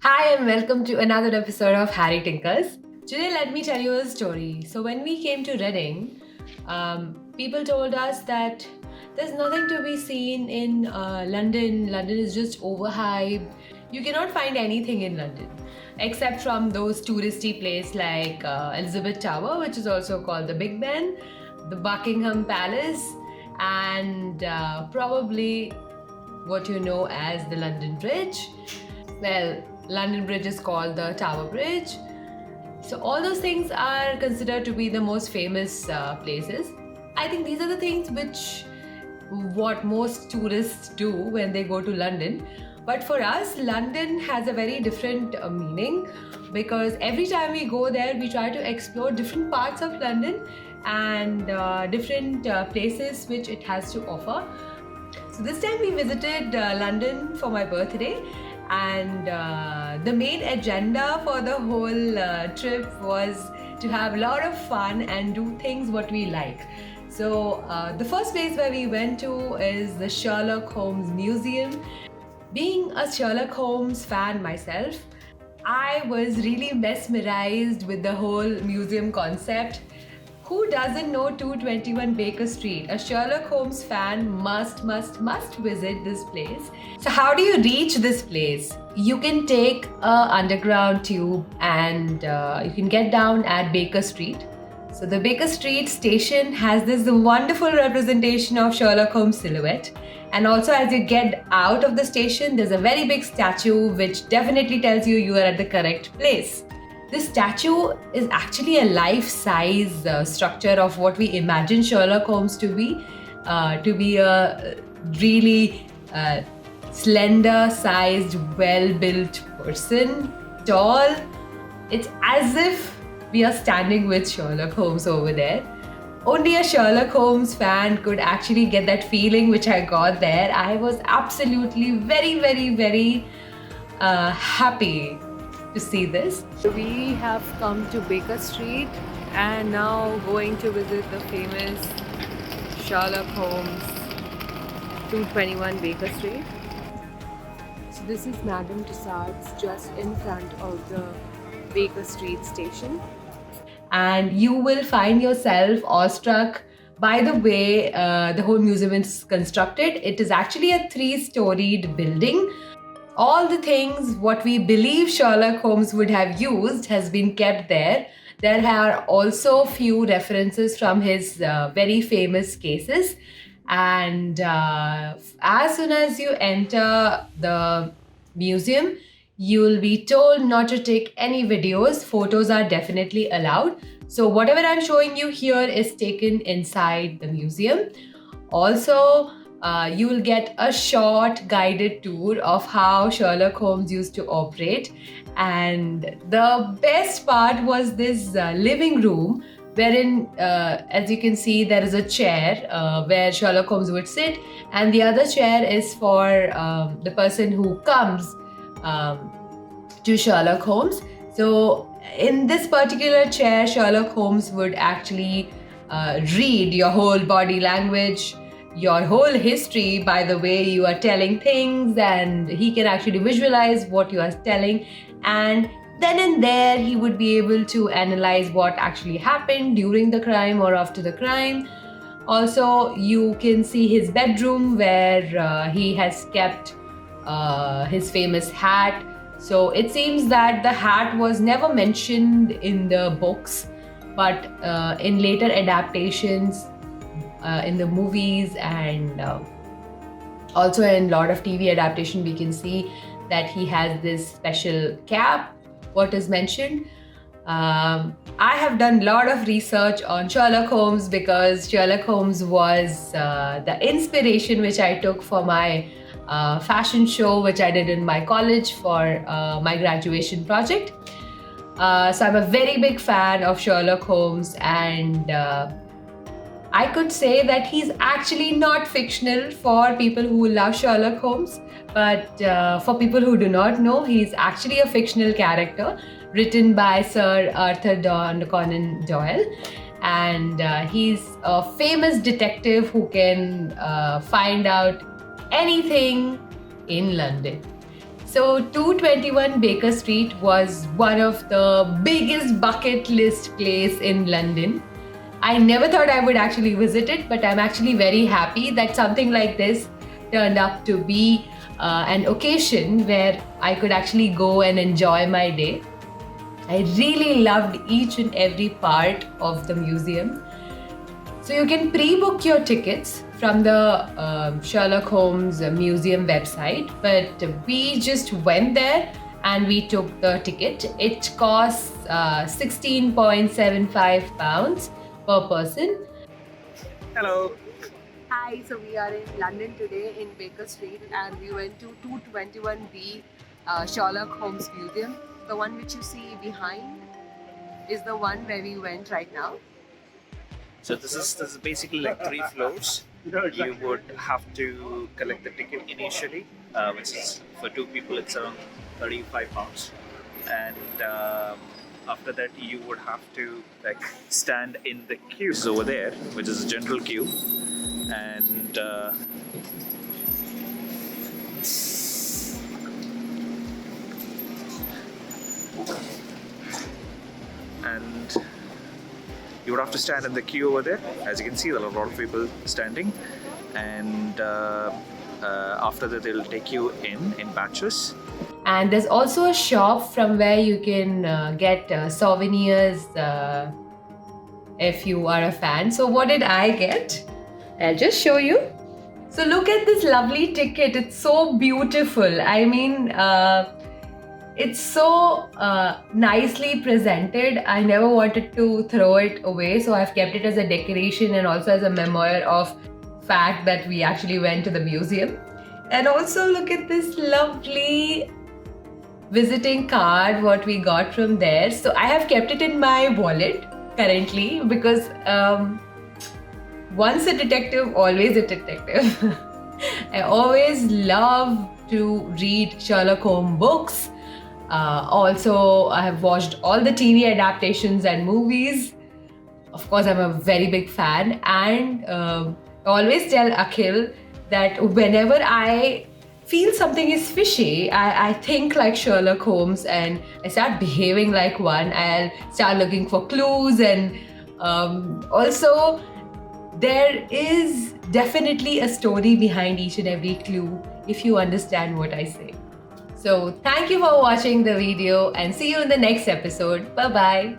Hi, and welcome to another episode of Harry Tinkers. Today, let me tell you a story. So, when we came to Reading, people told us that there's nothing to be seen in London. London is just overhyped. You cannot find anything in London except from those touristy places like Elizabeth Tower, which is also called the Big Ben, the Buckingham Palace, and probably what you know as the London Bridge. Well, London Bridge is called the Tower Bridge. So, all those things are considered to be the most famous places. I think these are the things which what most tourists do when they go to London. But for us, London has a very different meaning because every time we go there, we try to explore different parts of London and different places which it has to offer. So this time we visited London for my birthday, and the main agenda for the whole trip was to have a lot of fun and do things what we like. So the first place where we went to is the Sherlock Holmes Museum. Being a Sherlock Holmes fan myself, I was really mesmerized with the whole museum concept. Who doesn't know 221 Baker Street? A Sherlock Holmes fan must visit this place. So, how do you reach this place? You can take a underground tube and you can get down at Baker Street. So, the Baker Street station has this wonderful representation of Sherlock Holmes' silhouette. And also, as you get out of the station, there's a very big statue which definitely tells you you are at the correct place. This statue is actually a life-size structure of what we imagine Sherlock Holmes to be a really slender-sized, well-built person, tall. It's as if we are standing with Sherlock Holmes over there. Only a Sherlock Holmes fan could actually get that feeling which I got there. I was absolutely very happy to see this. We have come to Baker Street and now going to visit the famous Sherlock Holmes 221 Baker Street. So this is Madame Tussauds just in front of the Baker Street station. And you will find yourself awestruck by the way the whole museum is constructed. It is actually a three-storied building. All the things what we believe Sherlock Holmes would have used has been kept there. There are also few references from his very famous cases. And as soon as you enter the museum, you will be told not to take any videos. Photos are definitely allowed. So whatever I'm showing you here is taken inside the museum. Also, you will get a short guided tour of how Sherlock Holmes used to operate. And the best part was this living room, wherein, as you can see, there is a chair where Sherlock Holmes would sit, and the other chair is for the person who comes to Sherlock Holmes. So, in this particular chair, Sherlock Holmes would actually read your whole body language, your whole history by the way you are telling things, and he can actually visualize what you are telling. And then and there, he would be able to analyze what actually happened during the crime or after the crime. Also, you can see his bedroom where he has kept his famous hat. So it seems that the hat was never mentioned in the books, but in later adaptations, in the movies and also in a lot of TV adaptation, we can see that he has this special cap, what is mentioned. I have done a lot of research on Sherlock Holmes because Sherlock Holmes was the inspiration which I took for my fashion show, which I did in my college for my graduation project. So I'm a very big fan of Sherlock Holmes, and I could say that he's actually not fictional for people who love Sherlock Holmes, but for people who do not know, he's actually a fictional character written by Sir Arthur Conan Doyle. And he's a famous detective who can find out anything in London. So 221 Baker Street was one of the biggest bucket list place in London. I never thought I would actually visit it, but I'm actually very happy that something like this turned up to be an occasion where I could actually go and enjoy my day. I really loved each and every part of the museum. So you can pre-book your tickets from the Sherlock Holmes museum website, but we just went there and we took the ticket. It costs £16.75 per person. Hello. Hi, so we are in London today in Baker Street and we went to 221B Sherlock Holmes Museum. The one which you see behind is the one where we went right now. So this is basically like 3 floors. You would have to collect the ticket initially, which is for 2 people it's around £35, and after that you would have to like stand in the queue. This is over there, which is a general queue, and you would have to stand in the queue over there. As you can see, there are a lot of people standing, and after that they'll take you in batches. And there's also a shop from where you can get souvenirs if you are a fan. So what did I get? I'll just show you. So look at this lovely ticket. It's so beautiful. I mean, it's so nicely presented. I never wanted to throw it away, so I've kept it as a decoration and also as a memoir of fact that we actually went to the museum. And also look at this lovely visiting card what we got from there. So I have kept it in my wallet currently because once a detective, always a detective. I always love to read Sherlock Holmes books. Also, I have watched all the TV adaptations and movies. Of course, I'm a very big fan, and I always tell Akhil that whenever I feel something is fishy, I think like Sherlock Holmes and I start behaving like one. I'll start looking for clues, and also there is definitely a story behind each and every clue if you understand what I say. So thank you for watching the video and see you in the next episode. Bye bye.